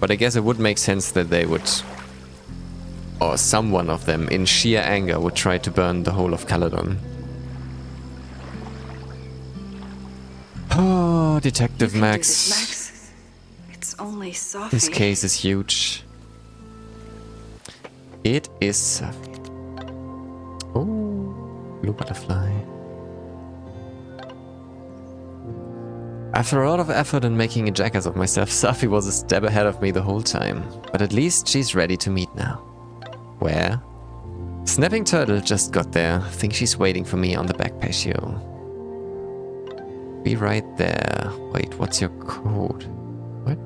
But I guess it would make sense that they would, or someone of them, in sheer anger, would try to burn the whole of Caledon. Oh, Detective Max. It's only Sophie. This case is huge. It is Sophie. Oh, blue butterfly. After a lot of effort in making a jackass of myself, Sophie was a step ahead of me the whole time. But at least she's ready to meet now. Where? Snapping Turtle just got there. Think she's waiting for me on the back patio. Be right there. Wait, what's your code? What?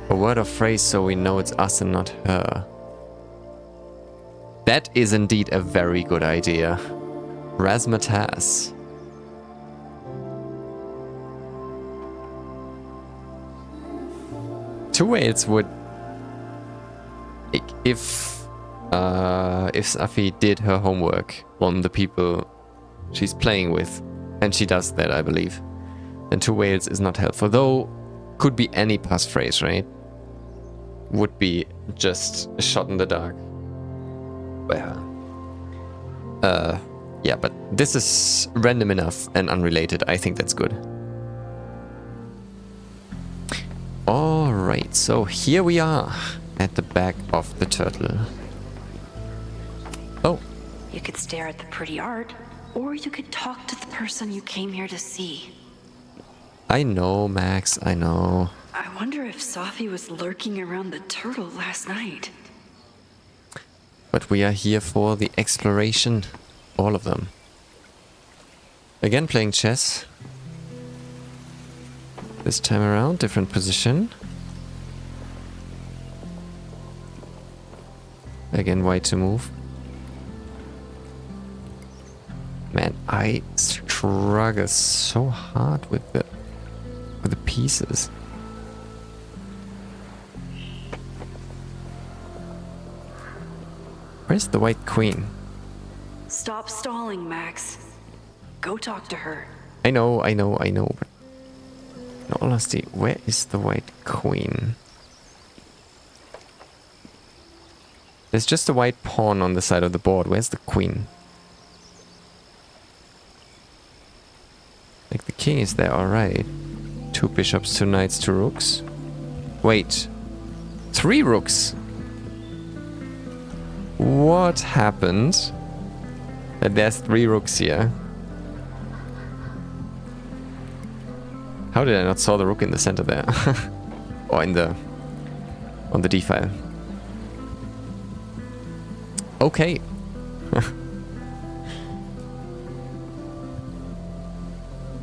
A word or phrase so we know it's us and not her. That is indeed a very good idea. Razzmatazz. Two Whales would... If Sophie did her homework on the people she's playing with, and she does that, I believe, then Two Whales is not helpful. Though, could be any passphrase, right? Would be just a shot in the dark. Well, yeah, but this is random enough and unrelated. I think that's good. Alright, so here we are at the back of the turtle. Oh. You could stare at the pretty art, or you could talk to the person you came here to see. I know, Max, I know. I wonder if Sophie was lurking around the turtle last night. But we are here for the exploration. All of them. Again, playing chess. This time around, different position. Again, white to move. Man, I struggle so hard with the pieces. Where's the white queen? Stop stalling, Max. Go talk to her. I know, but in all honesty, where is the white queen? There's just a white pawn on the side of the board. Where's the queen? Like, the king is there, alright. 2 bishops, 2 knights, 2 rooks. Wait. 3 rooks? What happened? That there's 3 rooks here. How did I not saw the rook in the center there? Or on the d file. Okay.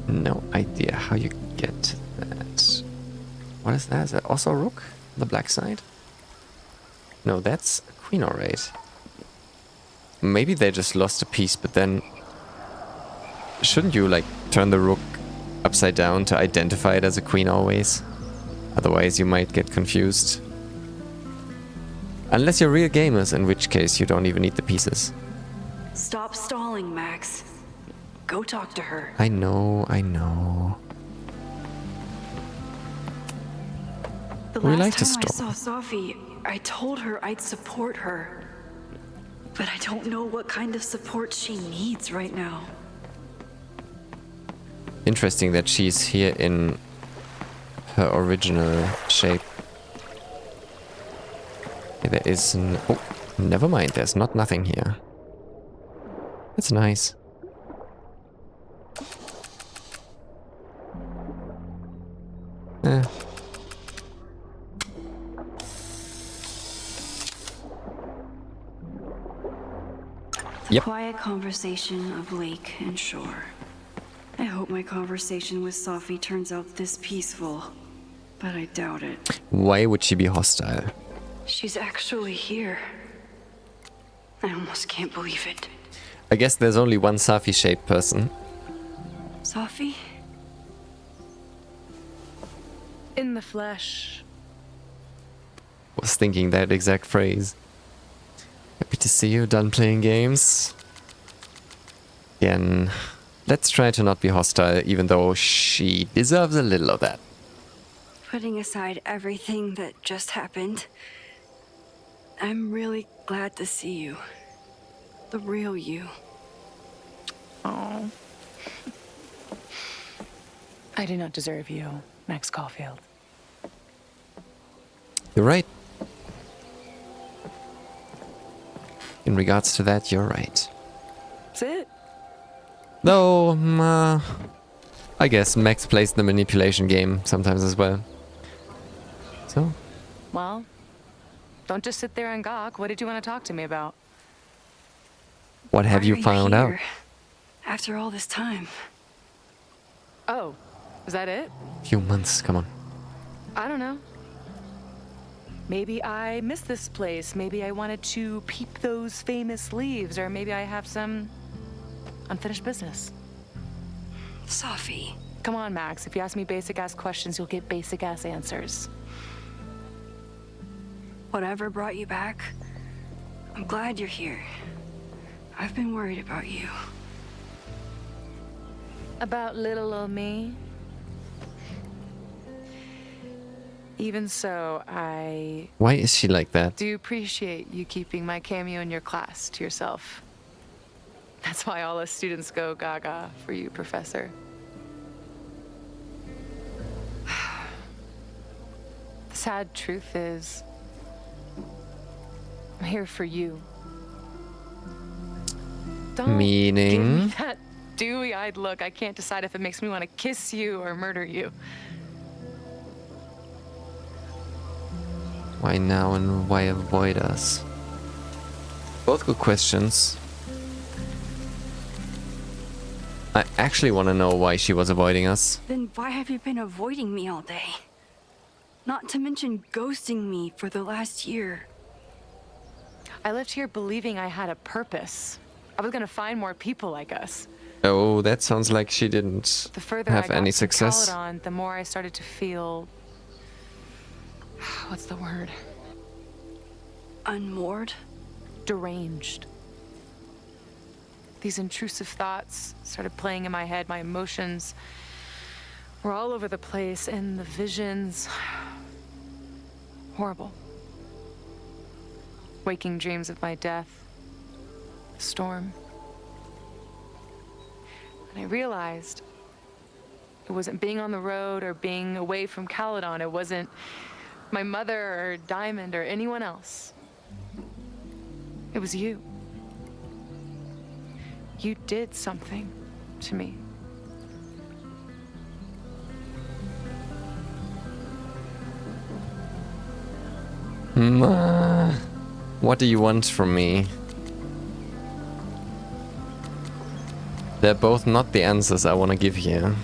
No idea how you get to that. What is that? Is that also a rook on the black side? No, that's a queen, alright. Maybe they just lost a piece, but then... Shouldn't you, like, turn the rook upside down to identify it as a queen always? Otherwise you might get confused. Unless you're real gamers, in which case you don't even need the pieces. Stop stalling, Max. Go talk to her. I know. The We last like to time I stop. saw Sophie, I told her I'd support her. But I don't know what kind of support she needs right now. Interesting that she's here in her original shape. Okay, there is an... Oh, never mind. There's nothing here. That's nice. Yep. Quiet conversation of lake and shore. I hope my conversation with Sophie turns out this peaceful, but I doubt it. Why would she be hostile? She's actually here. I almost can't believe it. I guess there's only one Safi-shaped person. Sophie? In the flesh. Was thinking that exact phrase. Happy to see you done playing games. Again, let's try to not be hostile, even though she deserves a little of that. Putting aside everything that just happened, I'm really glad to see you. The real you. Oh. I do not deserve you, Max Caulfield. You're right. In regards to that, you're right. That's it. Though, I guess Max plays the manipulation game sometimes as well. So, Well, don't just sit there and gawk. What did you want to talk to me about? what have Why you are found out? here after all this time? Oh, is that it? Few months, come on. I don't know. Maybe I missed this place. Maybe I wanted to peep those famous leaves, or maybe I have some unfinished business. Sophie. Come on, Max. If you ask me basic-ass questions, you'll get basic-ass answers. Whatever brought you back, I'm glad you're here. I've been worried about you. About little old me? Even so, I Why is she like that? do appreciate you keeping my cameo in your class to yourself. That's why all us students go gaga for you, Professor. The sad truth is, I'm here for you. Don't give Meaning? me that dewy-eyed look. I can't decide if it makes me want to kiss you or murder you. Why now and why avoid us? Both good questions. I actually want to know why she was avoiding us. Then why have you been avoiding me all day? Not to mention ghosting me for the last year. I left here believing I had a purpose. I was gonna find more people like us. Oh, that sounds like she didn't The further have I got any from success. Caledon, the more I started to feel... What's the word? Unmoored? Deranged. These intrusive thoughts started playing in my head. My emotions were all over the place, and the visions... horrible. Waking dreams of my death. The storm. And I realized it wasn't being on the road or being away from Caledon. It wasn't my mother or Diamond or anyone else. It was you. You did something to me. What do you want from me? They're both not the answers I want to give you.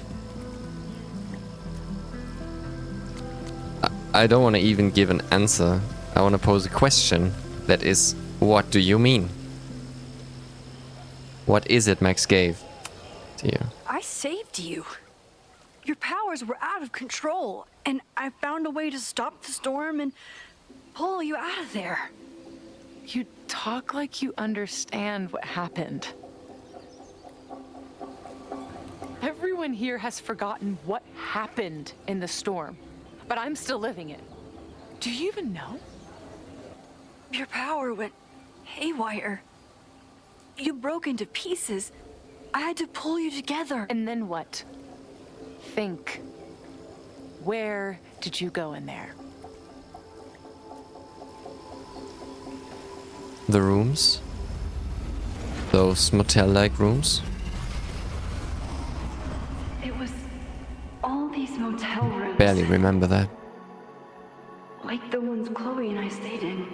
I don't want to even give an answer. I want to pose a question that is, what do you mean? What is it Max gave to you? I saved you. Your powers were out of control, and I found a way to stop the storm and pull you out of there. You talk like you understand what happened. Everyone here has forgotten what happened in the storm, but I'm still living it. Do you even know? Your power went haywire. You broke into pieces. I had to pull you together. And then what? Think. Where did you go in there? The rooms? Those motel-like rooms? It was all these motel rooms. Barely remember that. Like the ones Chloe and I stayed in.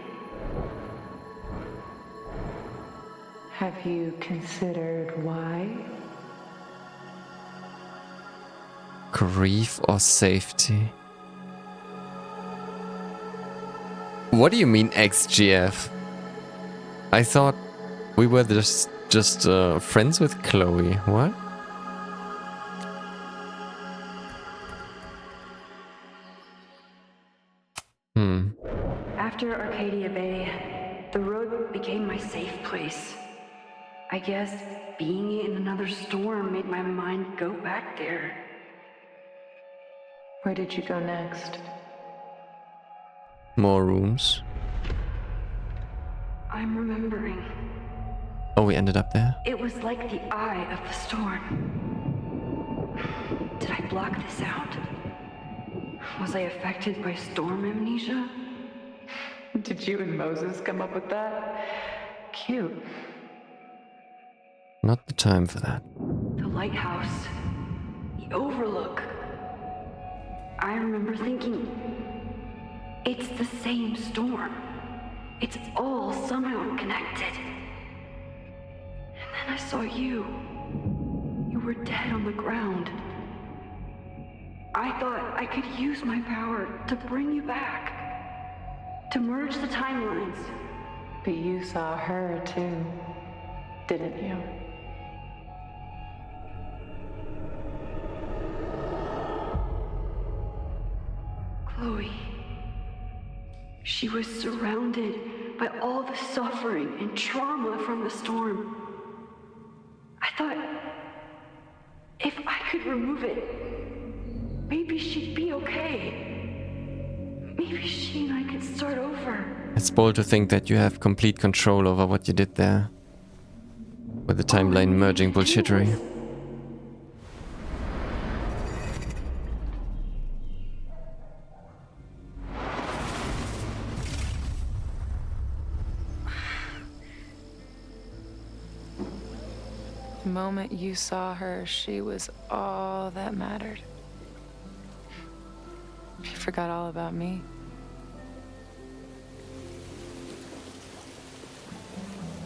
Have you considered why? Grief or safety? What do you mean XGF? I thought we were just friends with Chloe. What? After Arcadia Bay, the road became my safe place. I guess being in another storm made my mind go back there. Where did you go next? More rooms. I'm remembering. Oh, we ended up there? It was like the eye of the storm. Did I block this out? Was I affected by storm amnesia? Did you and Moses come up with that? Cute. Not the time for that. The lighthouse. The overlook. I remember thinking, it's the same storm. It's all somehow connected. And then I saw you. You were dead on the ground. I thought I could use my power to bring you back. To merge the timelines. But you saw her too, didn't you? Chloe. She was surrounded by all the suffering and trauma from the storm. I thought, if I could remove it, maybe she'd be okay. Maybe she and I could start over. It's bold to think that you have complete control over what you did there. With the timeline merging bullshittery. The moment you saw her, she was all that mattered. She forgot all about me.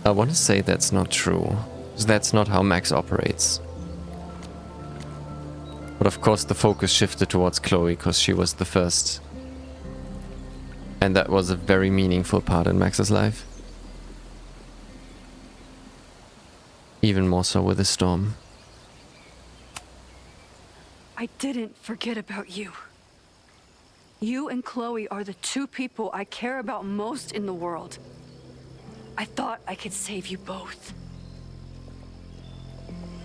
I want to say that's not true. That's not how Max operates. But of course the focus shifted towards Chloe because she was the first. And that was a very meaningful part in Max's life. Even more so with the storm. I didn't forget about you. You and Chloe are the two people I care about most in the world. I thought I could save you both.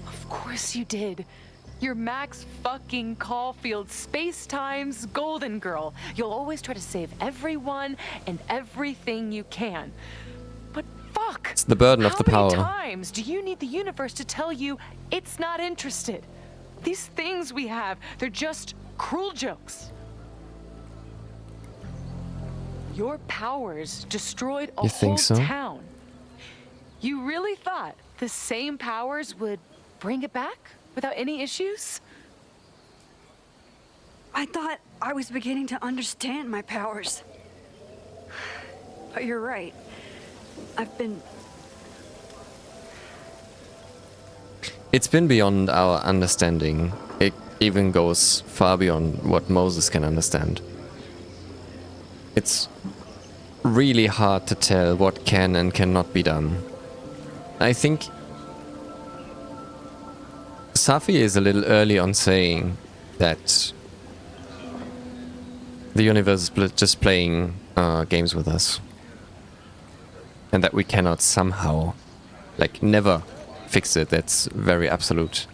Of course you did. You're Max fucking Caulfield, Space-Time's golden girl. You'll always try to save everyone and everything you can. But fuck! It's the burden of the power. How many times do you need the universe to tell you it's not interested? These things we have, they're just cruel jokes. Your powers destroyed a You whole think so? town. You really thought the same powers would bring it back without any issues? I thought I was beginning to understand my powers. But you're right. I've been... It's been beyond our understanding. It even goes far beyond what Moses can understand. It's really hard to tell what can and cannot be done. I think Safi is a little early on saying that the universe is just playing games with us. And that we cannot somehow, like, never fix it. That's very absolute.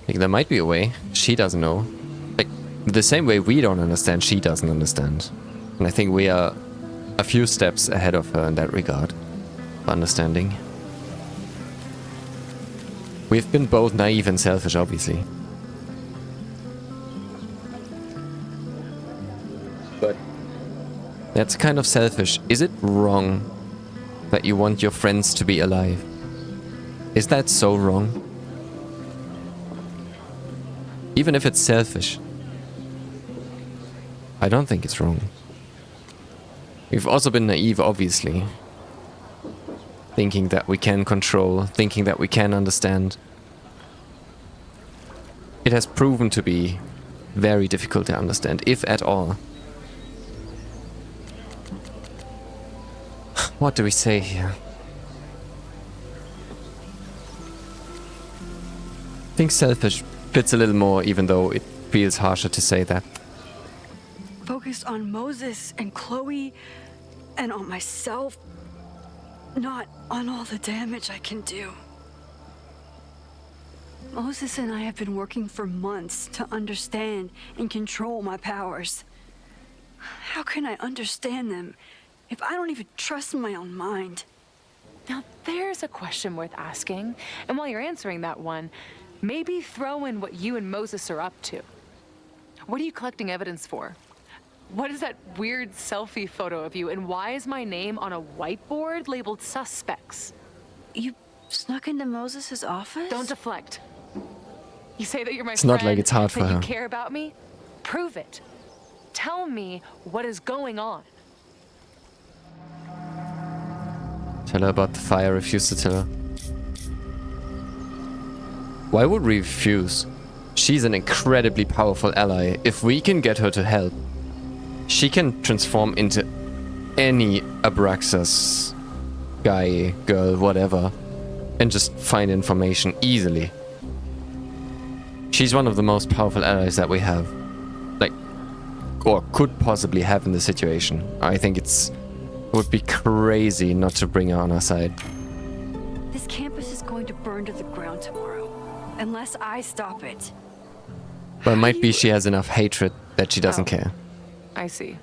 Like, there might be a way. She doesn't know. Like, the same way we don't understand, she doesn't understand. And I think we are a few steps ahead of her in that regard. Of understanding. We've been both naive and selfish, obviously. But that's kind of selfish. Is it wrong that you want your friends to be alive? Is that so wrong? Even if it's selfish, I don't think it's wrong. We've also been naive, obviously. Thinking that we can control, thinking that we can understand. It has proven to be very difficult to understand, if at all. What do we say here? I think selfish fits a little more, even though it feels harsher to say that. focused on Moses and Chloe and on myself, not on all the damage I can do. Moses and I have been working for months to understand and control my powers. How can I understand them if I don't even trust my own mind? Now, there's a question worth asking. And while you're answering that one, maybe throw in what you and Moses are up to. What are you collecting evidence for? What is that weird selfie photo of you? And why is my name on a whiteboard labeled suspects? You snuck into Moses' office? Don't deflect. You say that you're my It's friend, not like it's hard for that you her. care about me? Prove it. Tell me what is going on. Tell her about the fire, refuse to tell her. Why would we refuse? She's an incredibly powerful ally. If we can get her to help, she can transform into any Abraxas guy, girl, whatever, and just find information easily. She's one of the most powerful allies that we have. Like, or could possibly have in the situation. I think it would be crazy not to bring her on our side. This campus is going to burn to the ground tomorrow, unless I stop it. But it might be she has enough hatred that she doesn't care. I see.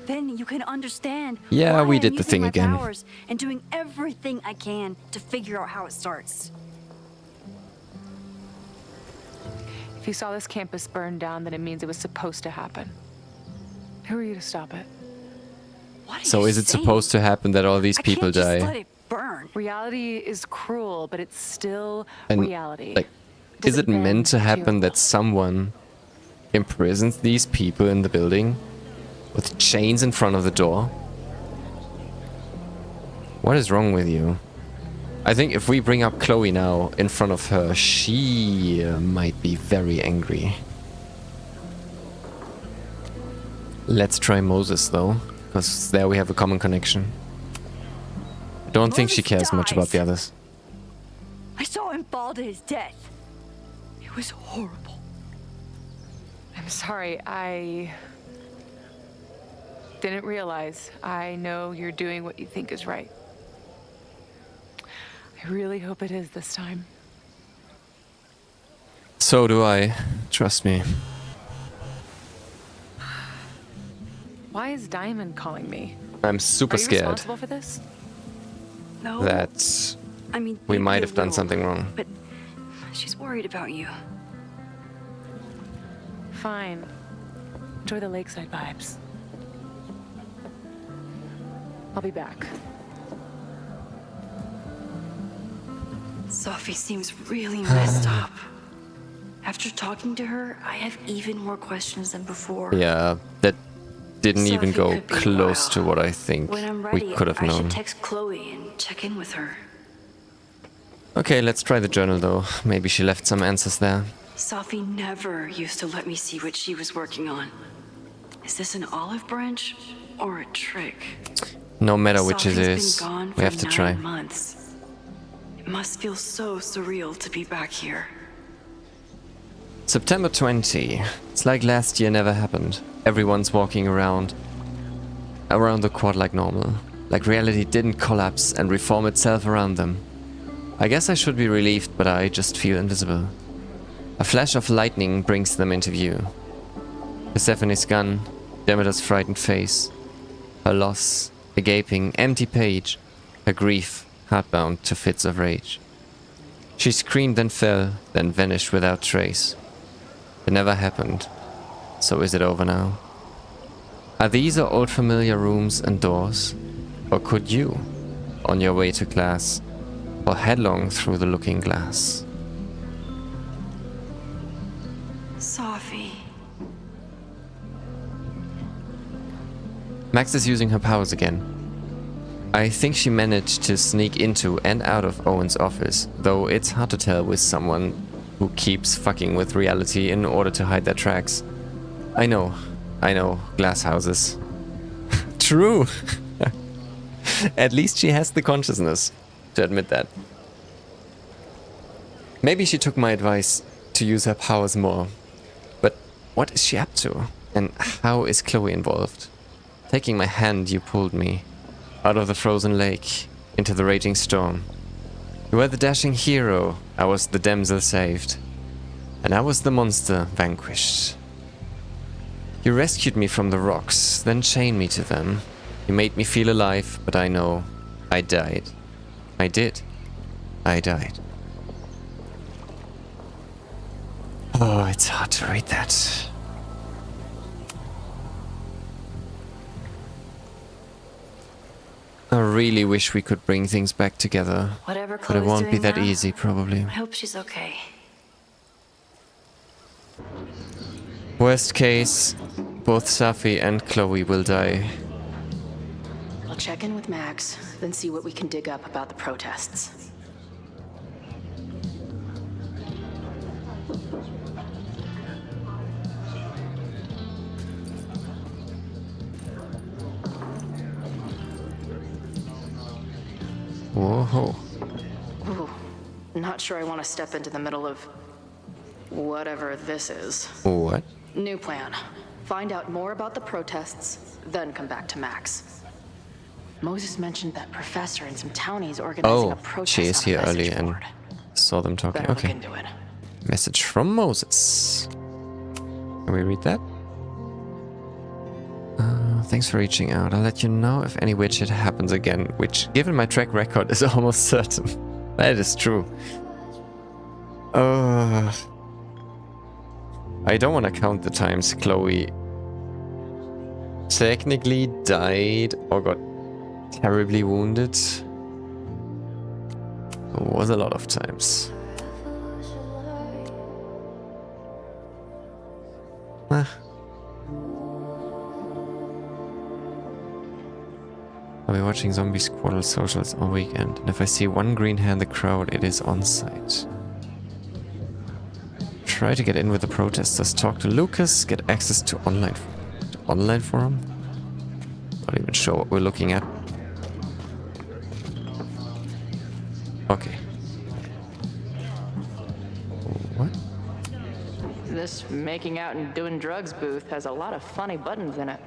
Then you can understand Yeah, why we I'm did the using thing my again. powers and doing everything I can to figure out how it starts. If you saw this campus burn down, then it means it was supposed to happen. Who are you to stop it? What are So you is it saying? supposed to happen that all these I people can't just die? let it burn. Reality is cruel, but it's still And, reality. like, Does is it bend meant to happen you? that someone imprisons these people in the building with chains in front of the door? What is wrong with you? I think if we bring up Chloe now in front of her, she might be very angry. Let's try Moses though, because there we have a common connection. I don't think she Moses cares much about dies. the others. I saw him fall to his death. It was horrible. I'm sorry, I didn't realize. I know you're doing what you think is right. I really hope it is this time. So do I. Trust me. Why is Diamond calling me? I'm super Are you scared responsible for this? No, that I mean, we maybe might a have done little, something wrong. But she's worried about you. Fine. Enjoy the lakeside vibes. I'll be back. Sophie seems really messed up. After talking to her, I have even more questions than before. Yeah, that didn't even Sophie go could be close wild. to what I think When I'm ready, we could have I known. should text Chloe and check in with her. Okay, let's try the journal though. Maybe she left some answers there. Sophie never used to let me see what she was working on. Is this an olive branch or a trick? No matter which it Sophie's is, been gone we for have to 9 try. months. It must feel so surreal to be back here. September 20. It's like last year never happened. Everyone's walking around the quad like normal. Like reality didn't collapse and reform itself around them. I guess I should be relieved, but I just feel invisible. A flash of lightning brings them into view. Persephone's gun, Demeter's frightened face, her loss, a gaping, empty page, her grief, heartbound to fits of rage. She screamed and fell, then vanished without trace. It never happened. So is it over now? Are these our old familiar rooms and doors? Or could you, on your way to class, fall headlong through the looking glass? Sophie. Max is using her powers again. I think she managed to sneak into and out of Owen's office, though it's hard to tell with someone who keeps fucking with reality in order to hide their tracks. I know, glass houses. True! At least she has the consciousness to admit that. Maybe she took my advice to use her powers more. But what is she up to? And how is Chloe involved? Taking my hand, you pulled me out of the frozen lake into the raging storm. You were the dashing hero, I was the damsel saved. And I was the monster vanquished. You rescued me from the rocks, then chained me to them. You made me feel alive, but I know I died. I did. I died. Oh, it's hard to read that. I really wish we could bring things back together. Whatever But it Chloe's won't be doing that now, easy, probably. I hope she's okay. Worst case, both Safi and Chloe will die. I'll check in with Max, then see what we can dig up about the protests. Whoa. Ooh, not sure I want to step into the middle of whatever this is. What? New plan. Find out more about the protests, then come back to Max. Moses mentioned that professor and some townies organizing a Oh, protest she is on a here early message and board. saw them talking. Better look Okay. into it. Message from Moses. Can we read that? Thanks for reaching out. I'll let you know if any weird shit happens again, which, given my track record, is almost certain. That is true. I don't want to count the times Chloe technically died or got terribly wounded. It was a lot of times. I'll be watching Zombie Squaddle socials all weekend, and if I see one green hair in the crowd, it is on site. Try to get in with the protesters, talk to Lucas, get access to online forum? Not even sure what we're looking at. Okay. What? This making out and doing drugs booth has a lot of funny buttons in it.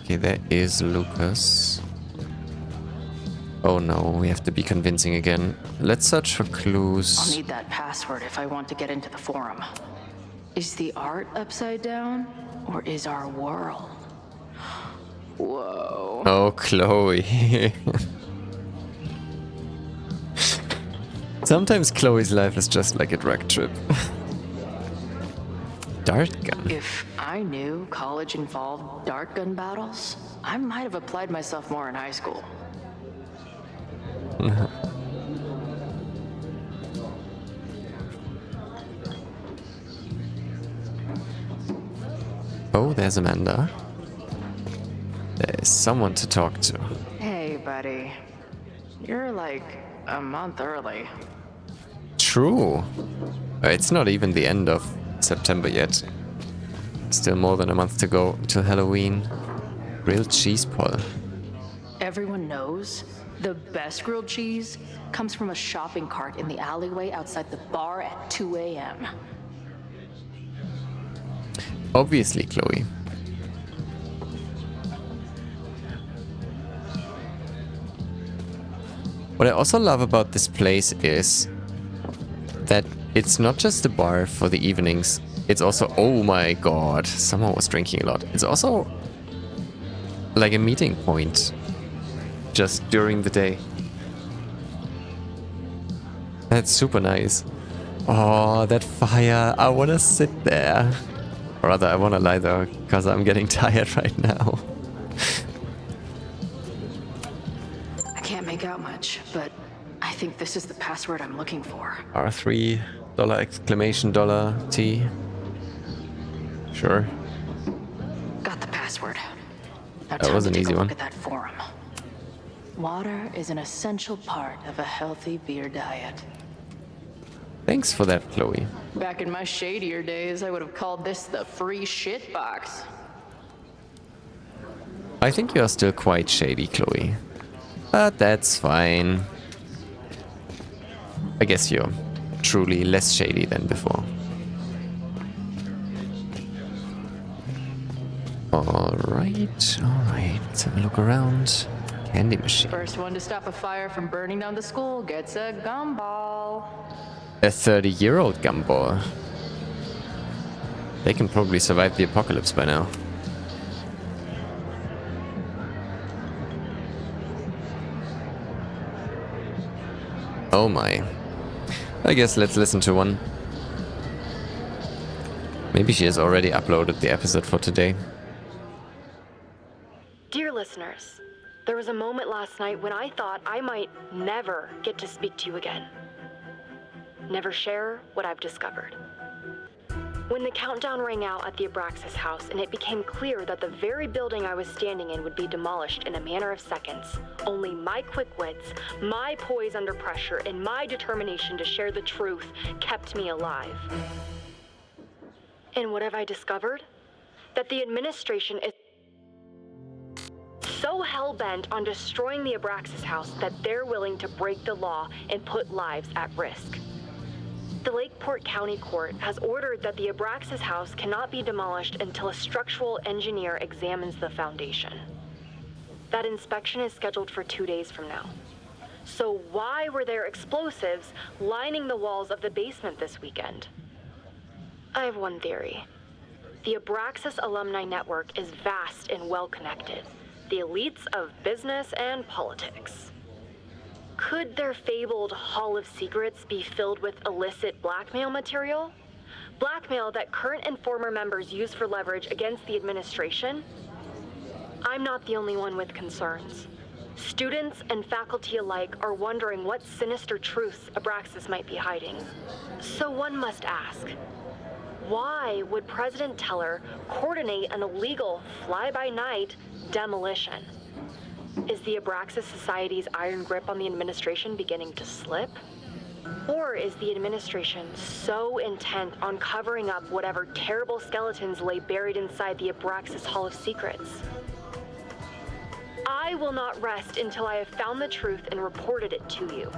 Okay, there is Lucas. Oh no, we have to be convincing again. Let's search for I'll clues. need that password if I want to get into the forum. Is the art upside down, or is our world? Whoa. Oh, Chloe. Sometimes Chloe's life is just like a drug trip. Dart gun. If I knew college involved dart gun battles, I might have applied myself more in high school. Oh, there's Amanda. There is someone to talk to. Hey, buddy. You're like a month early. True. It's not even the end of September yet. Still more than a month to go till Halloween. Grilled cheese pull. Everyone knows the best grilled cheese comes from a shopping cart in the alleyway outside the bar at 2 a.m. Obviously, Chloe. What I also love about this place is that it's not just a bar for the evenings. It's also, oh my god, someone was drinking a lot. It's also like a meeting point just during the day. That's super nice. Oh, that fire. I want to sit there. Or rather, I want to lie there because I'm getting tired right now. I can't make out much, but I think this is the password I'm looking for. R3 $exclamation $T. Sure. Got the password. Now That was time an to take easy a one. look at that forum. Water is an essential part of a healthy beer diet. Thanks for that, Chloe. Back in my shadier days, I would have called this the free shit box. I think you are still quite shady, Chloe. But that's fine. I guess you're truly less shady than before. Alright. Let's have a look around. candy machine. First one to stop a fire from burning down the school gets a gumball. A 30-year-old gumball. They can probably survive the apocalypse by now. Oh my. I guess let's listen to one. Maybe she has already uploaded the episode for today. Dear listeners, there was a moment last night when I thought I might never get to speak to you again. Never share what I've discovered. When the countdown rang out at the Abraxas house and it became clear that the very building I was standing in would be demolished in a matter of seconds, only my quick wits, my poise under pressure, and my determination to share the truth kept me alive. And what have I discovered? That the administration is so hell-bent on destroying the Abraxas house that they're willing to break the law and put lives at risk. The Lakeport County Court has ordered that the Abraxas house cannot be demolished until a structural engineer examines the foundation. That inspection is scheduled for 2 days from now. So why were there explosives lining the walls of the basement this weekend? I have one theory. The Abraxas alumni network is vast and well-connected. The elites of business and politics. Could their fabled Hall of Secrets be filled with illicit blackmail material? Blackmail that current and former members use for leverage against the administration? I'm not the only one with concerns. Students and faculty alike are wondering what sinister truths Abraxas might be hiding. So one must ask, why would President Teller coordinate an illegal fly-by-night demolition? Is the Abraxas Society's iron grip on the administration beginning to slip? Or is the administration so intent on covering up whatever terrible skeletons lay buried inside the Abraxas Hall of Secrets? I will not rest until I have found the truth and reported it to you.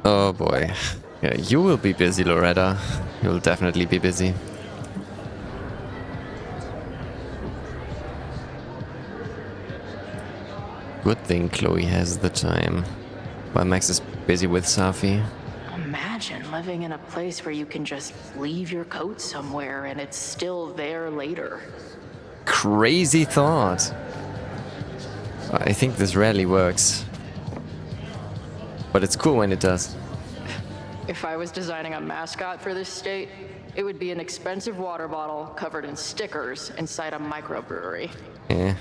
Oh boy. Yeah, you will be busy, Loretta. You'll definitely be busy. Good thing Chloe has the time, while Max is busy with Safi. Imagine living in a place where you can just leave your coat somewhere and it's still there later. Crazy thought. I think this rarely works. But it's cool when it does. If I was designing a mascot for this state, it would be an expensive water bottle covered in stickers inside a microbrewery. Yeah.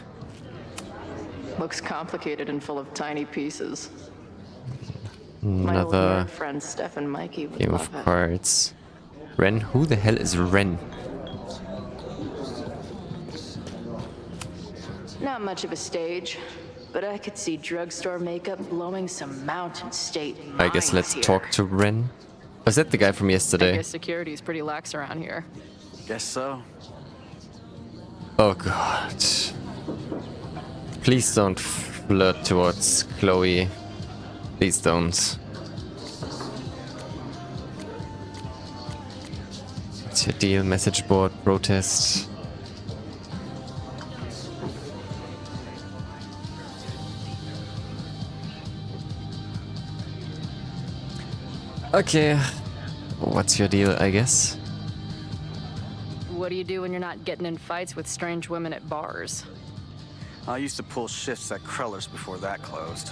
Looks complicated and full of tiny pieces. My old Another nerd friend Steph and Mikey would game love of it. cards. Ren? Who the hell is Ren? Not much of a stage, but I could see drugstore makeup blowing some Mountain State minds I guess let's here. talk to Ren. Was that the guy from I yesterday? guess security's pretty lax around here. Guess so. Oh god. Please don't flirt towards Chloe. Please don't. What's your deal? Message board, protest. Okay. What's your deal, I guess? What do you do when you're not getting in fights with strange women at bars? I used to pull shifts at Kreller's before that closed.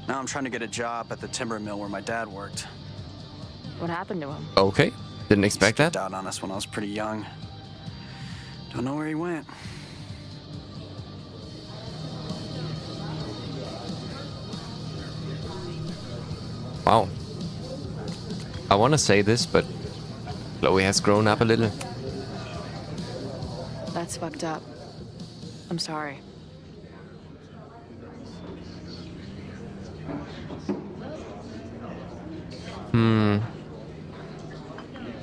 Now I'm trying to get a job at the timber mill where my dad worked. What happened to him? Okay. Didn't expect Skipped that. out on us when I was pretty young. Don't know where he went. Wow. I want to say this, but Chloe has grown up a little. That's fucked up. I'm sorry.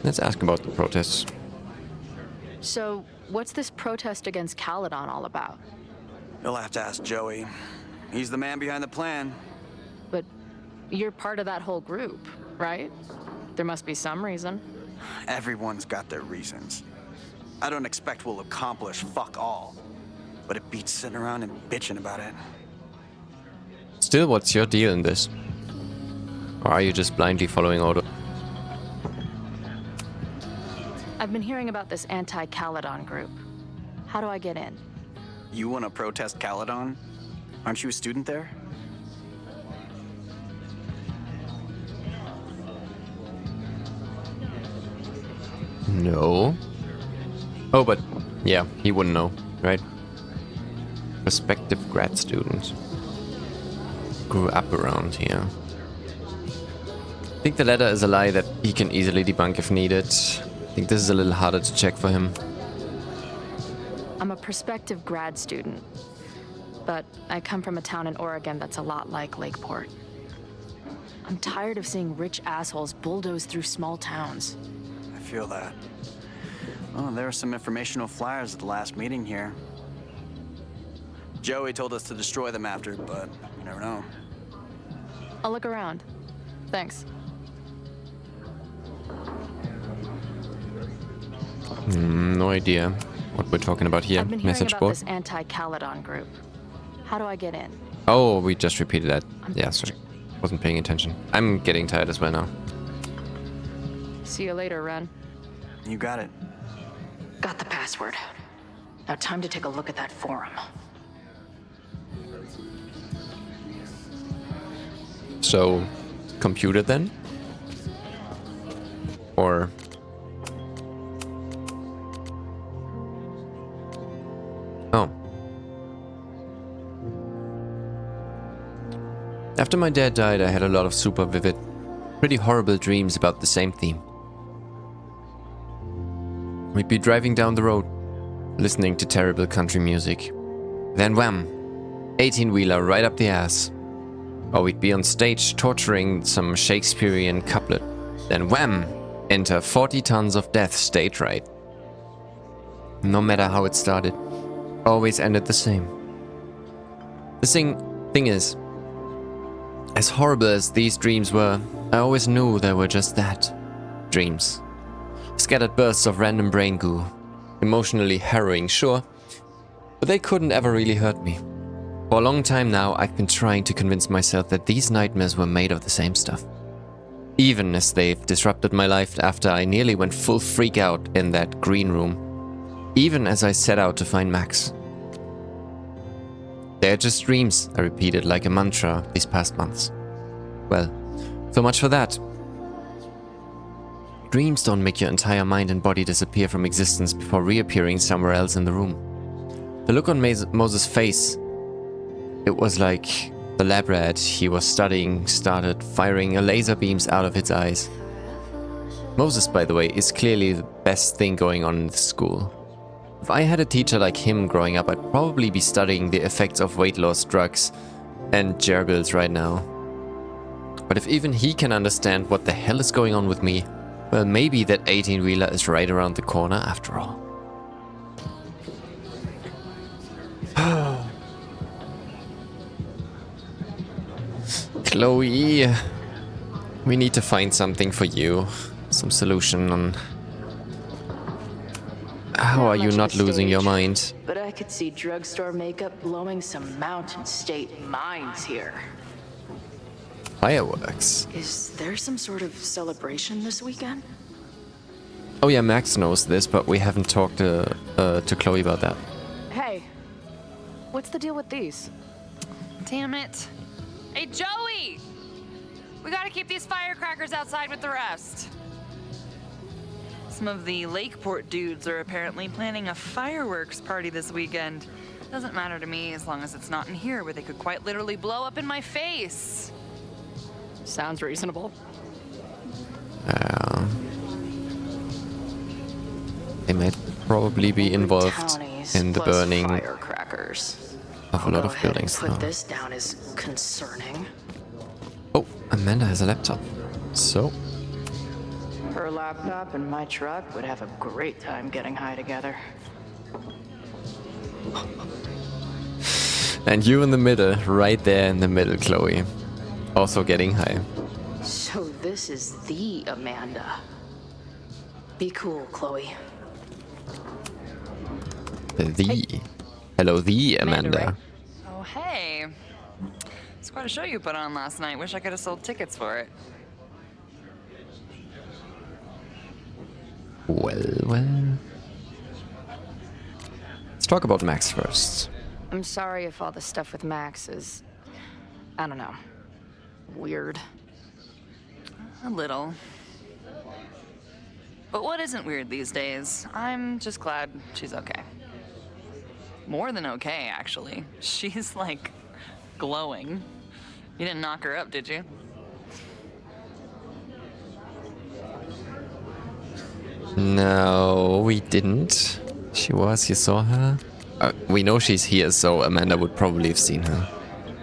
Let's ask about the protests. So, what's this protest against Caledon all about? You'll have to ask Joey. He's the man behind the plan. But you're part of that whole group, right? There must be some reason. Everyone's got their reasons. I don't expect we'll accomplish fuck all. But it beats sitting around and bitching about it. Still, what's your deal in this? Or are you just blindly following orders? I've been hearing about this anti-Caledon group. How do I get in? You want to protest Caledon? Aren't you a student there? No. Oh, but yeah, he wouldn't know, right? Prospective grad student. Grew up around here. I think the latter is a lie that he can easily debunk if needed. I think this is a little harder to check for him. I'm a prospective grad student, but I come from a town in Oregon that's a lot like Lakeport. I'm tired of seeing rich assholes bulldoze through small towns. I feel that. Oh, there were some informational flyers at the last meeting here. Joey told us to destroy them after, but you never know. I'll look around. Thanks. No idea what we're talking about here. I've been hearing Message about board. this anti-Caledon group. How do I get in? Oh, we just repeated that. Yeah, sorry. Wasn't paying attention. I'm getting tired as well now. See you later, Ren. You got it. Got the password. Now time to take a look at that forum. So, computer then? Or... Oh. After my dad died, I had a lot of super vivid, pretty horrible dreams about the same theme. We'd be driving down the road, listening to terrible country music. Then wham! 18-wheeler right up the ass. Or we'd be on stage torturing some Shakespearean couplet. Then wham! Enter 40 tons of death stage right. No matter how it started, always ended the same. The thing is, as horrible as these dreams were, I always knew they were just that. Dreams. Scattered bursts of random brain goo. Emotionally harrowing, sure, but they couldn't ever really hurt me. For a long time now, I've been trying to convince myself that these nightmares were made of the same stuff. Even as they've disrupted my life after I nearly went full freak out in that green room. Even as I set out to find Max. They're just dreams, I repeated like a mantra these past months. Well, so much for that. Dreams don't make your entire mind and body disappear from existence before reappearing somewhere else in the room. The look on Moses' face, it was like the lab rat he was studying started firing laser beams out of its eyes. Moses, by the way, is clearly the best thing going on in the school. If I had a teacher like him growing up, I'd probably be studying the effects of weight loss drugs and gerbils right now. But if even he can understand what the hell is going on with me, well, maybe that 18-wheeler is right around the corner after all. Chloe, we need to find something for you. Some solution on... How are you not losing your mind? But I could see drugstore makeup blowing some Mountain State minds here. Fireworks. Is there some sort of celebration this weekend? Oh yeah, Max knows this, but we haven't talked to Chloe about that. Hey, what's the deal with these? Damn it. Hey, Joey! We gotta keep these firecrackers outside with the rest. Some of the Lakeport dudes are apparently planning a fireworks party this weekend. Doesn't matter to me as long as it's not in here where they could quite literally blow up in my face. Sounds reasonable. They might probably be involved in the burning Firecrackers. of a lot of buildings Put now. this down as concerning. Oh, Amanda has a laptop. So, Her laptop and my truck would have a great time getting high together. and you in the middle, right there in the middle, Chloe. Also getting high. So this is the Amanda. Be cool, Chloe. The. Hello, the Amanda. Amanda, right? Oh, hey. It's Quite a show you put on last night. Wish I could have sold tickets for it. Well. Let's talk about Max first. I'm sorry if all the stuff with Max is, I don't know, weird. A little. But what isn't weird these days? I'm just glad she's okay. More than okay, actually. She's like glowing. You didn't knock her up, did you? No, we didn't. She was, you saw her? We know she's here, so Amanda would probably have seen her.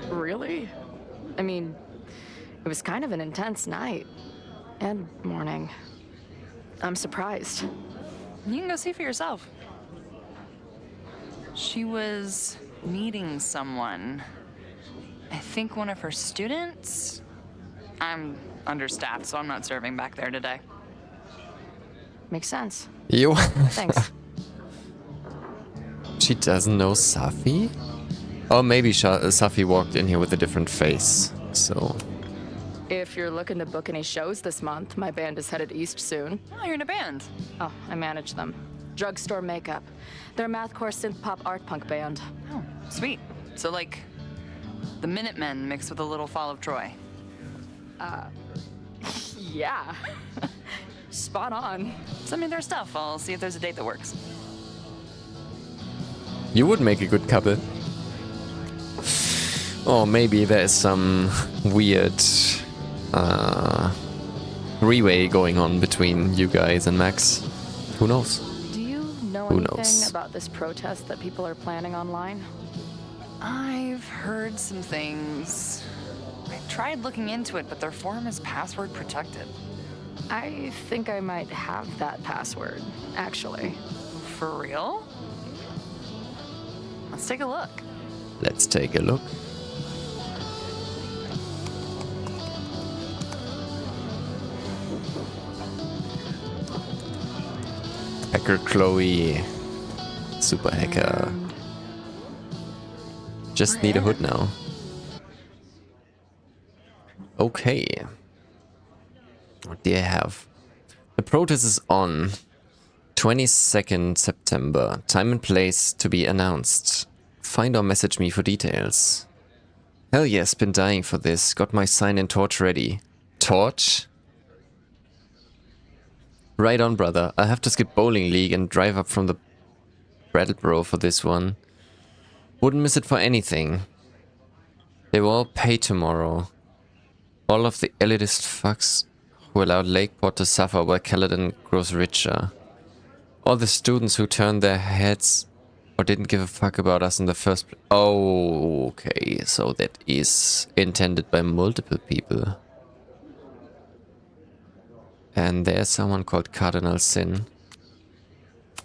Really? I mean, it was kind of an intense night. And morning. I'm surprised. You can go see for yourself. She was meeting someone. I think one of her students? I'm understaffed, so I'm not serving back there today. Makes sense. You? Thanks. She doesn't know Safi? Or maybe Safi walked in here with a different face, so... If you're looking to book any shows this month, my band is headed east soon. Oh, you're in a band. Oh, I manage them. Drugstore Makeup. They're a mathcore synth-pop art punk band. Oh, sweet. So like, the Minutemen mixed with a little Fall of Troy. Yeah. Spot on. Send me their stuff. I'll see if there's a date that works. You would make a good couple. Or maybe there is some weird three-way going on between you guys and Max. Who knows? Do you know Who anything knows? about this protest that people are planning online? I've heard some things. I tried looking into it, but their forum is password protected. I think I might have that password, actually. For real? Let's take a look. Let's take a look. Hacker Chloe. Super hacker. Just need a hood now. Okay. What do I have? The protest is on. 22nd September. Time and place to be announced. Find or message me for details. Hell yes, been dying for this. Got my sign and torch ready. Torch? Right on, brother. I'll have to skip bowling league and drive up from the Brattleboro for this one. Wouldn't miss it for anything. They will all pay tomorrow. All of the elitist fucks who allowed Lakeport to suffer while Caledon grows richer. All the students who turned their heads or didn't give a fuck about us in the first place. Oh, okay. So that is intended by multiple people. And there's someone called Cardinal Sin.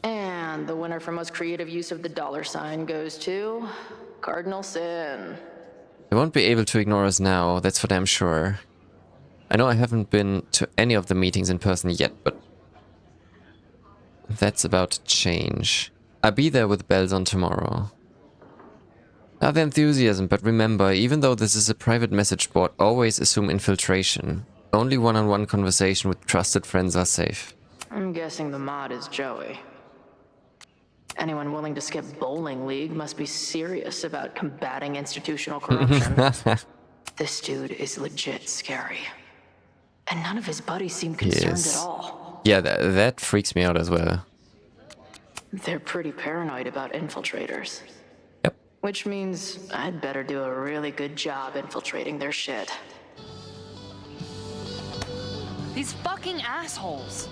And the winner for most creative use of the $sign goes to Cardinal Sin. They won't be able to ignore us now, that's for damn sure. I know I haven't been to any of the meetings in person yet, but that's about to change. I'll be there with bells on tomorrow. Have the enthusiasm, but remember, even though this is a private message board, always assume infiltration. Only one-on-one conversation with trusted friends are safe. I'm guessing the mod is Joey. Anyone willing to skip bowling league must be serious about combating institutional corruption. This dude is legit scary. And none of his buddies seem concerned at all. Yeah, that freaks me out as well. They're pretty paranoid about infiltrators. Yep. Which means I'd better do a really good job infiltrating their shit. These fucking assholes.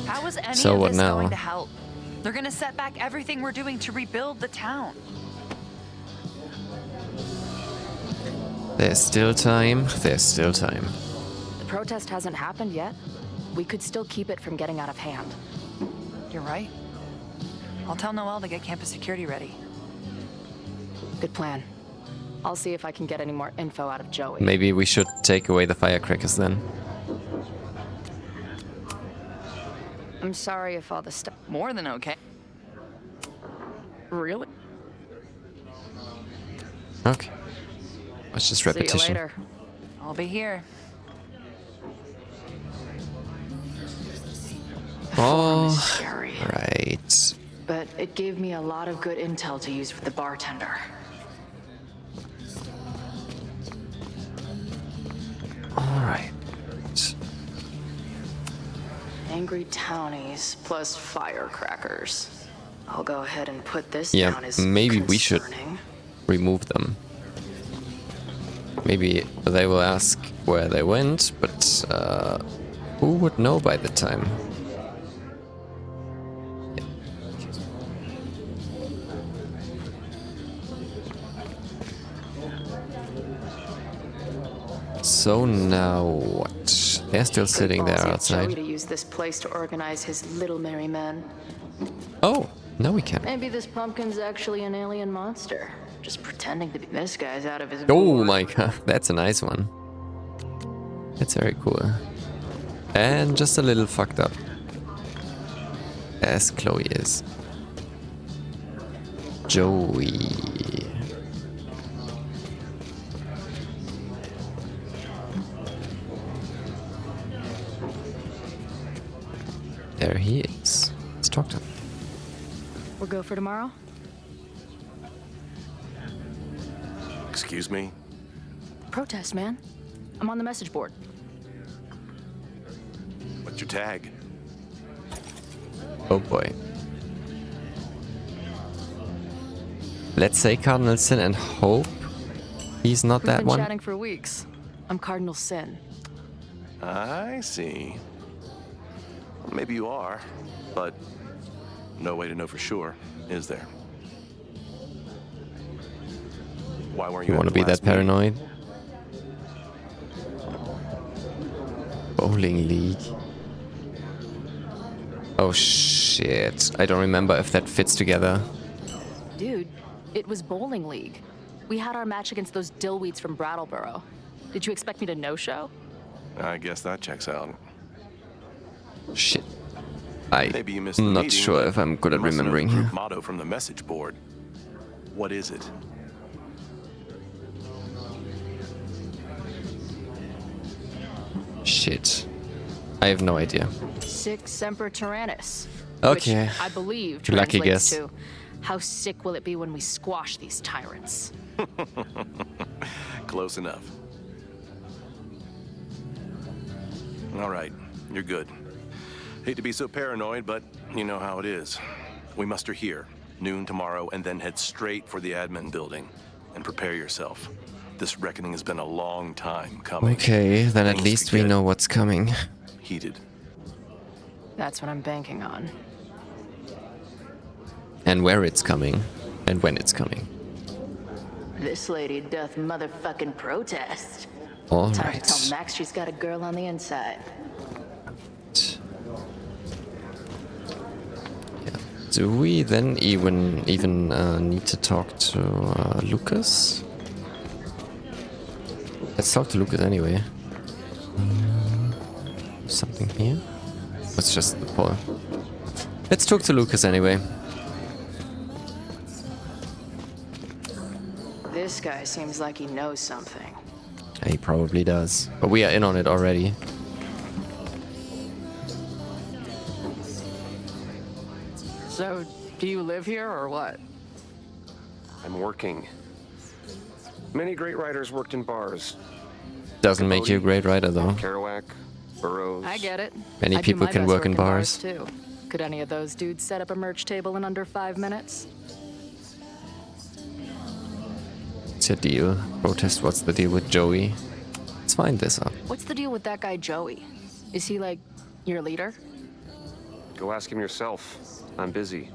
How is any So of what this now? going to help? They're gonna set back everything we're doing to rebuild the town. There's still time. There's still time. The protest hasn't happened yet. We could still keep it from getting out of hand. You're right. I'll tell Noelle to get campus security ready. Good plan. I'll see if I can get any more info out of Joey. Maybe we should take away the firecrackers then. I'm sorry if all the stuff... More than okay. Really? Okay. It's just See you repetition. later. I'll be here. All Scary. right. But it gave me a lot of good intel to use with the bartender. All right. Angry townies plus firecrackers. I'll go ahead and put this Yeah, down as maybe we should concerning. remove them. Maybe they will ask where they went, but who would know by the time? Yeah. So now what? They're still sitting there Ballsy of Joey outside. to use this place to organize his little merry men. Oh, now we can. Maybe this pumpkin's actually an alien monster, just pretending to be. This guy's out of his. Oh gourd. my god, that's a nice one. That's very cool. And just a little fucked up. As Chloe is. Joey. There he is. Let's talk to him. We'll go for tomorrow. Excuse me? Protest, man. I'm on the message board. What's your tag? Oh boy. Let's say Cardinal Sin and hope he's not We've that been one. chatting for weeks. I'm Cardinal Sin. I see. Maybe you are, but no way to know for sure, is there? Why weren't you You want to at be the that last meeting? paranoid? Bowling League. Oh shit. I don't remember if that fits together. Dude, it was bowling league. We had our match against those dillweeds from Brattleboro. Did you expect me to no-show? I guess that checks out. Shit. Maybe you missed the I'm not meeting, sure but if I'm good you at must know the remembering group here. motto from the message board. What is it? Shit. I have no idea. Sic Semper Tyrannis. Okay. Which I believe Lucky translates guess. to, how sick will it be when we squash these tyrants? Close enough. All right, you're good. Hate to be so paranoid, but you know how it is. We muster here, noon tomorrow, and then head straight for the admin building. And prepare yourself. This reckoning has been a long time coming. Okay, then at Things least could we get know what's coming. Heated. That's what I'm banking on. And where it's coming. And when it's coming. This lady doth motherfucking protest. Time to Alright. tell Max she's got a girl on the inside. Yeah. Do we then even need to talk to Lucas? Let's talk to Lucas anyway. Something here? It's just the poll. Let's talk to Lucas anyway. This guy seems like he knows something. He probably does. But we are in on it already. So, do you live here or what? I'm working. Many great writers worked in bars. Doesn't make you a great writer though. Kerouac, Burroughs. I get it. Many I do people my can best work in bars. too. Could any of those dudes set up a merch table in under 5 minutes? What's your deal? Protest, what's the deal with Joey? Let's find this out. What's the deal with that guy Joey? Is he like your leader? Go ask him yourself. I'm busy.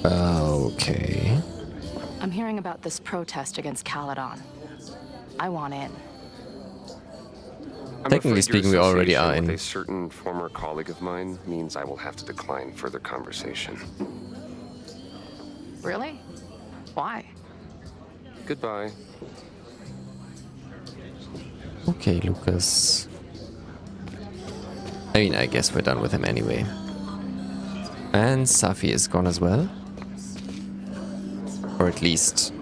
Okay. I'm hearing about this protest against Caledon. I want in. I'm Technically afraid your speaking, we already are association in. with a certain former colleague of mine means I will have to decline further conversation. Really? Why? Goodbye. Okay, Lucas. I mean, I guess we're done with him anyway. And Safi is gone as well. Or at least,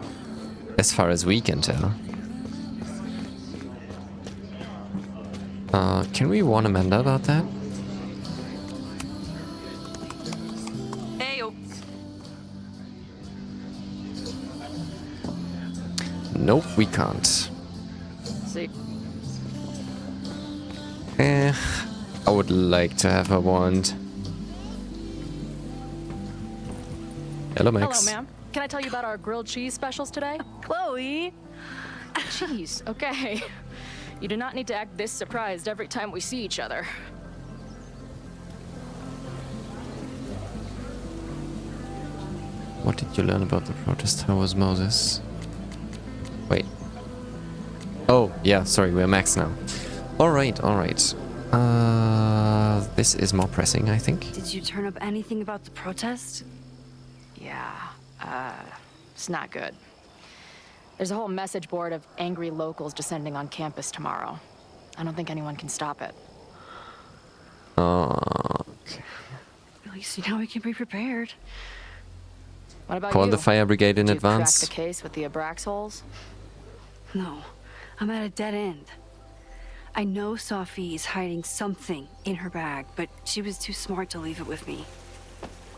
as far as we can tell. Can we warn Amanda about that? Hey, Nope, we can't. See, I would like to have her warned. Hello, Max. hello, ma'am. Can I tell you about our grilled cheese specials today? Chloe! Cheese, okay. You do not need to act this surprised every time we see each other. What did you learn about the protest? How was Moses? Wait. Oh, yeah, sorry, we're Max now. Alright, alright. This is more pressing, I think. Did you turn up anything about the protest? Yeah, it's not good. There's a whole message board of angry locals descending on campus tomorrow. I don't think anyone can stop it. Okay. At least now we can be prepared. What about Call you? the fire brigade in Did you advance. crack the case with the Abraxholes? No, I'm at a dead end. I know Sophie is hiding something in her bag, but she was too smart to leave it with me.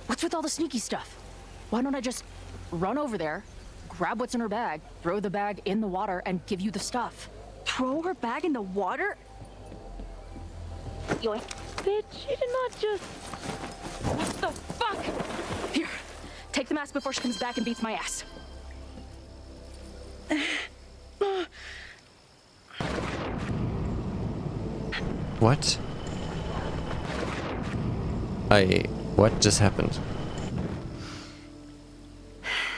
What's with all the sneaky stuff? Why don't I just run over there, grab what's in her bag, throw the bag in the water, and give you the stuff? Throw her bag in the water? Yoink. Bitch, you did not just... What the fuck? Here, take the mask before she comes back and beats my ass. What? What just happened?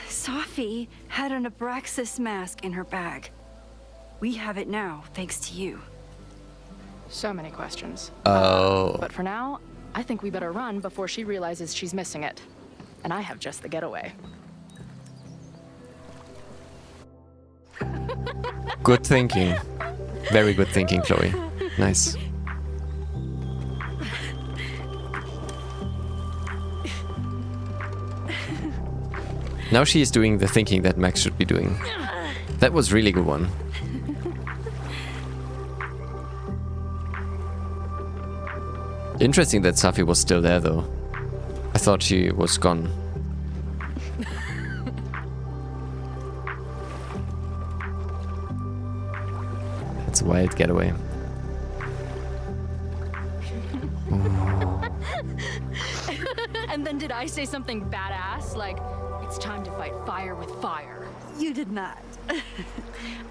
Sophie had an Abraxas mask in her bag. We have it now, thanks to you. So many questions. Oh. But for now, I think we better run before she realizes she's missing it. And I have just the getaway. Good thinking. Very good thinking, Chloe. Nice. Now she is doing the thinking that Max should be doing. That was really good one. Interesting that Safi was still there though. I thought she was gone. It's a wild getaway. And then did I say something badass? Like, it's time to fight fire with fire. You did not.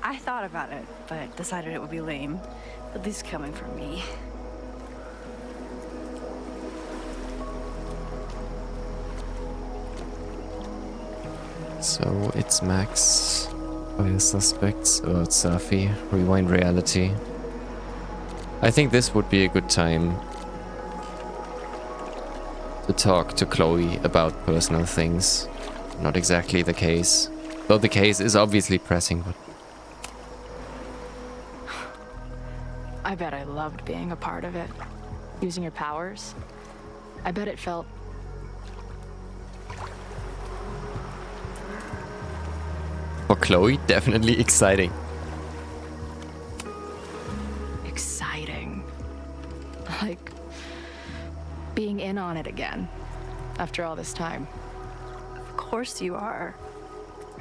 I thought about it, but decided it would be lame. At least coming from me. So it's Max, fire suspects, or it's Safi, rewind reality. I think this would be a good time to talk to Chloe about personal things. Not exactly the case. Though the case is obviously pressing, but... I bet I loved being a part of it. Using your powers. I bet it felt... For Chloe, definitely exciting. exciting. Like, being in on it again. After all this time. Of course you are.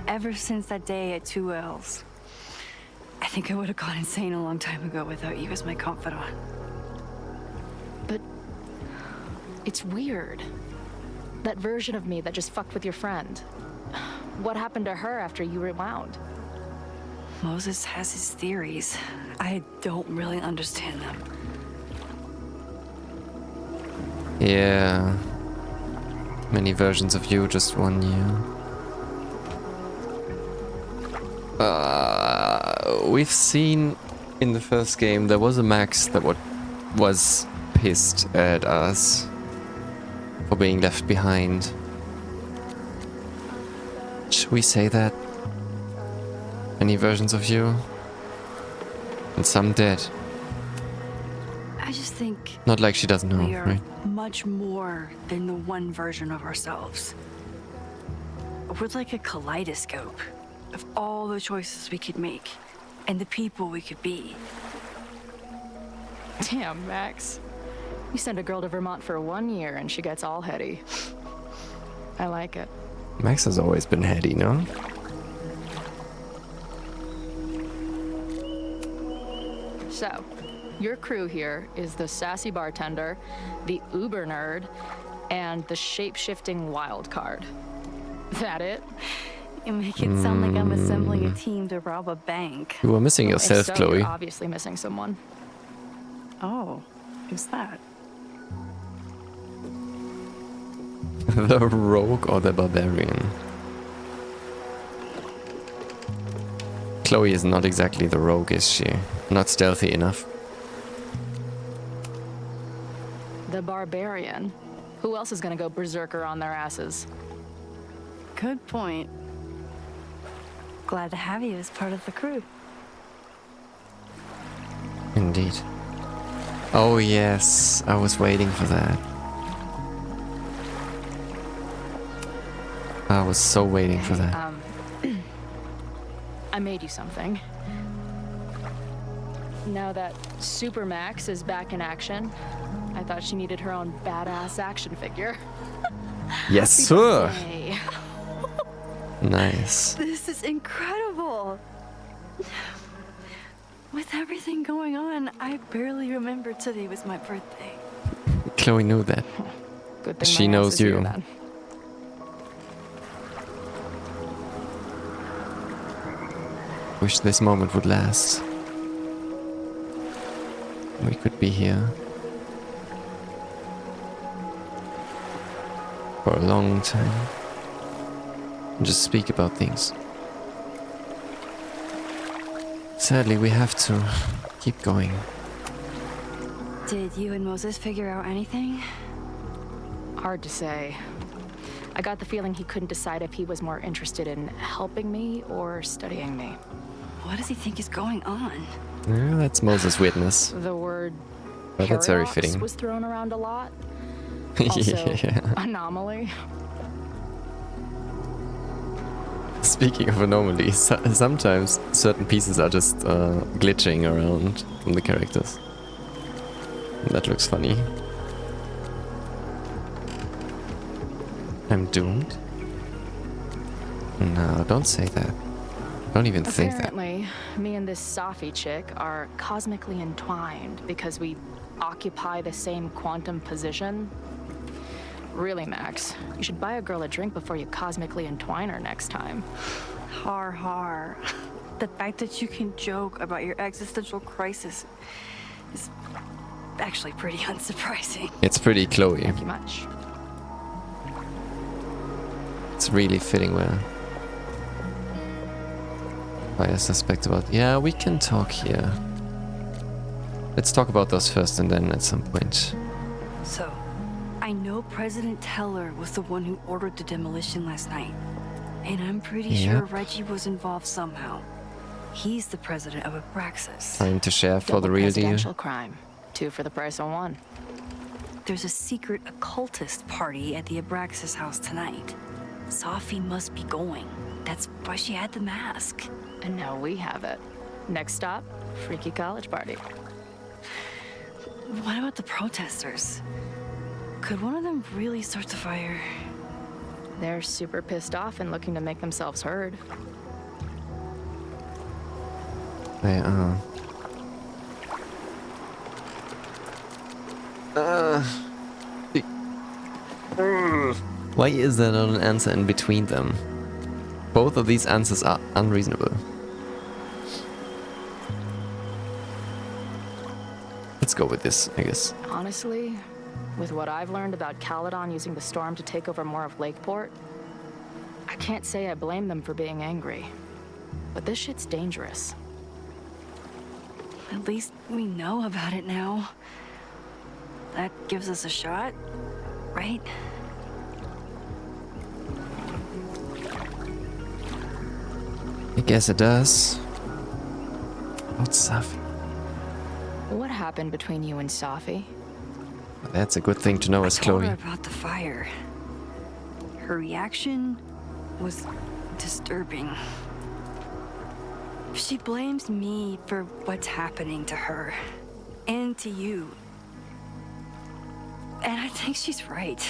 Ever since that day at 2Ls. I think I would have gone insane a long time ago without you as my confidant. But it's weird. That version of me that just fucked with your friend. What happened to her after you rewound? Moses has his theories. I don't really understand them. Yeah. Many versions of you, just one year. We've seen in the first game there was a Max that was pissed at us for being left behind. Should we say that? Many versions of you? And some dead. I just think Not like she doesn't know, we are right? much more than the one version of ourselves. We're like a kaleidoscope of all the choices we could make and the people we could be. Damn, Max. You send a girl to Vermont for 1 year and she gets all heady. I like it. Max has always been heady, no? So, your crew here is the sassy bartender, the uber nerd, and the shape-shifting wild card. That it? You make it sound like I'm assembling a team to rob a bank. You were missing If yourself, so, Chloe. you're obviously missing someone. Oh, who's that? The rogue or the barbarian? Chloe is not exactly the rogue, is she? Not stealthy enough. The barbarian. Who else is gonna go berserker on their asses? Good point. Glad to have you as part of the crew. Indeed. Oh yes, I was waiting for that. I was so waiting for that. I made you something. Now that Super Max is back in action, I thought she needed her own badass action figure. Yes, sir. Hey. Nice. This is incredible! With everything going on, I barely remember today was my birthday. Chloe knew that. Good thing She my ass knows is here you. then. Wish this moment would last. We could be here for a long time and just speak about things. Sadly, we have to keep going. Did you and Moses figure out anything? Hard to say. I got the feeling he couldn't decide if he was more interested in helping me or studying me. What does he think is going on? Yeah, that's Moses' weirdness. The word But that's very paradox fitting. was thrown around a lot. Also, Yeah. anomaly. Speaking of anomalies, sometimes certain pieces are just glitching around from the characters. That looks funny. I'm doomed? No, don't say that. Don't even think that. Apparently, me and this Safi chick are cosmically entwined because we occupy the same quantum position. Really, Max, you should buy a girl a drink before you cosmically entwine her next time. Har har. The fact that you can joke about your existential crisis is actually pretty unsurprising. It's pretty Chloe. Thank you much. It's really fitting where I suspect about. Yeah, we can talk here. Let's talk about those first and then at some point. So, I know President Teller was the one who ordered the demolition last night. And I'm pretty sure Yep. Reggie was involved somehow. He's the president of Abraxas. Time to share for Double the real deal. presidential crime. 2 for the price of 1. There's a secret occultist party at the Abraxas house tonight. Safi must be going. That's why she had the mask. And now we have it. Next stop, freaky college party. What about the protesters? Could one of them really start the fire? They're super pissed off and looking to make themselves heard. They are. Why is there not an answer in between them? Both of these answers are unreasonable. Let's go with this, I guess. Honestly, with what I've learned about Caledon using the storm to take over more of Lakeport, I can't say I blame them for being angry. But this shit's dangerous. At least we know about it now. That gives us a shot, right? I guess it does. What's Safi? What happened between you and Safi? That's a good thing to know as I told Chloe. her about the fire. Her reaction, was disturbing. She blames me for what's happening to her and to you. And I think she's right.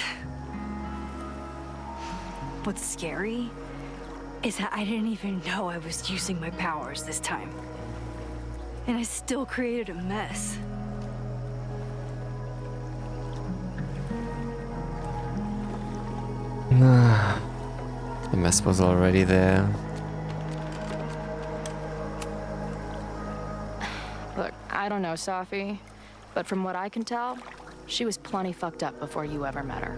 What's scary is that I didn't even know I was using my powers this time. And I still created a mess. The mess was already there. Look, I don't know, Safi, but from what I can tell, she was plenty fucked up before you ever met her.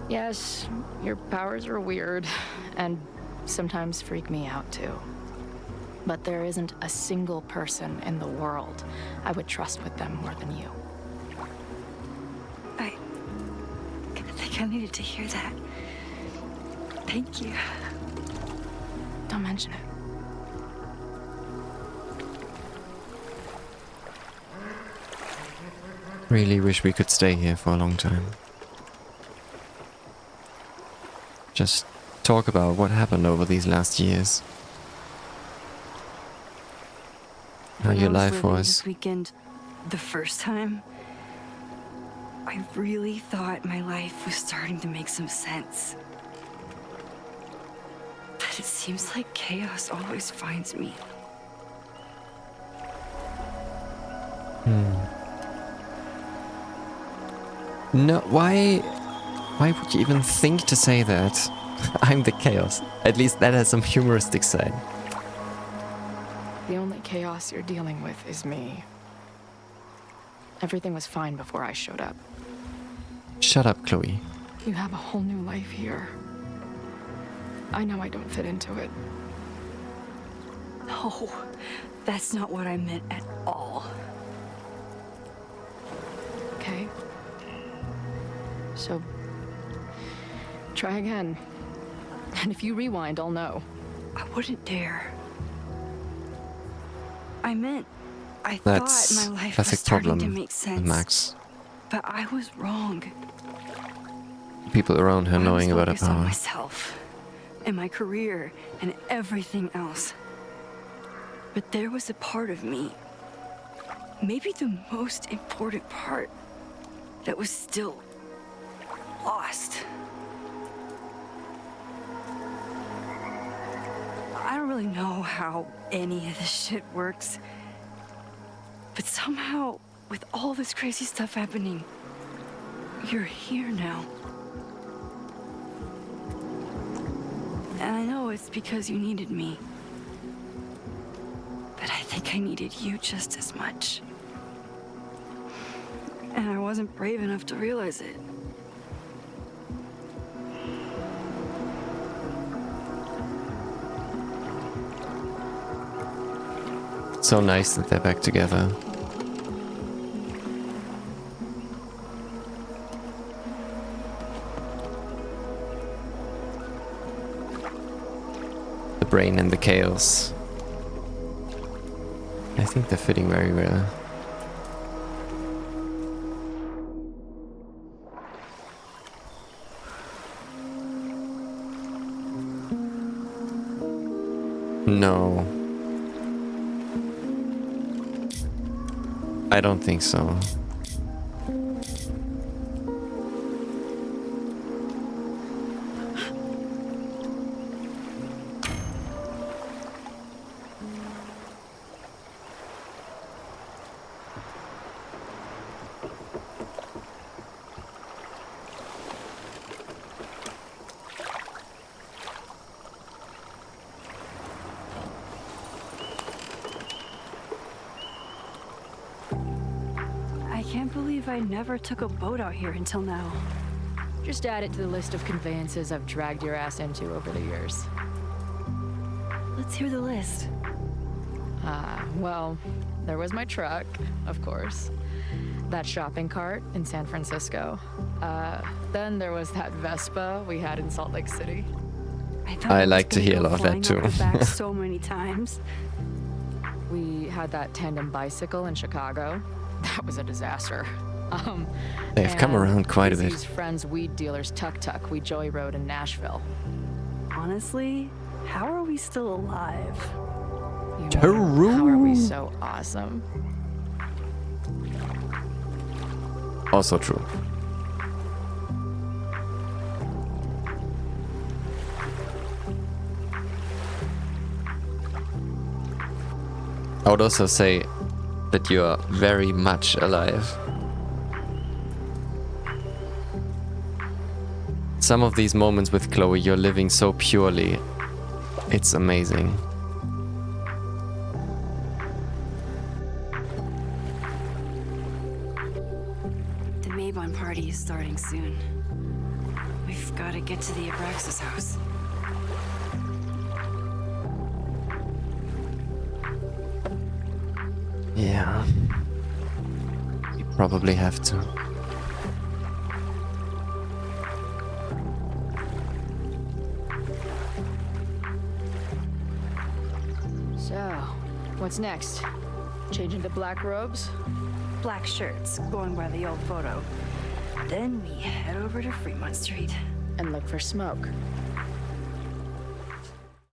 Yes, your powers are weird, and sometimes freak me out too. But there isn't a single person in the world I would trust with them more than you. I think I needed to hear that. Thank you. Don't mention it. Really wish we could stay here for a long time. Just talk about what happened over these last years. How your life living was. this weekend the first time, I really thought my life was starting to make some sense. But it seems like chaos always finds me. No, why would you even think to say that? I'm the chaos. At least that has some humoristic side. The only chaos you're dealing with is me. Everything was fine before I showed up. Shut up, Chloe. You have a whole new life here. I know I don't fit into it. No, that's not what I meant at all. Okay? So, try again. And if you rewind, I'll know. I wouldn't dare. I meant, I That's thought my life was classic starting problem to make with sense. Max. But I was wrong. People around her knowing about her I was focused on power. myself and my career and everything else. But there was a part of me, maybe the most important part, that was still lost. I don't really know how any of this shit works, but somehow, with all this crazy stuff happening, you're here now. And I know it's because you needed me. But I think I needed you just as much. And I wasn't brave enough to realize it. So nice that they're back together. The brain and the chaos. I think they're fitting very well. No. I don't think so. I can't believe I never took a boat out here until now. Just add it to the list of conveyances I've dragged your ass into over the years. Let's hear the list. Well, there was my truck, of course. That shopping cart in San Francisco. Then there was that Vespa we had in Salt Lake City. I like to hear a lot of that too. Back so many times. We had that tandem bicycle in Chicago. That was a disaster. They've come and around quite a bit. Izzy's friend's weed dealer's tuk-tuk we joyrode in Nashville. Honestly, how are we still alive? How are we so awesome? Also true. I would also say that you are very much alive. Some of these moments with Chloe, you're living so purely. It's amazing. The Maybon party is starting soon. We've got to get to the Abraxas house. Yeah. You probably have to. So, what's next? Changing the black robes? Black shirts, going by the old photo. Then we head over to Fremont Street. And look for smoke.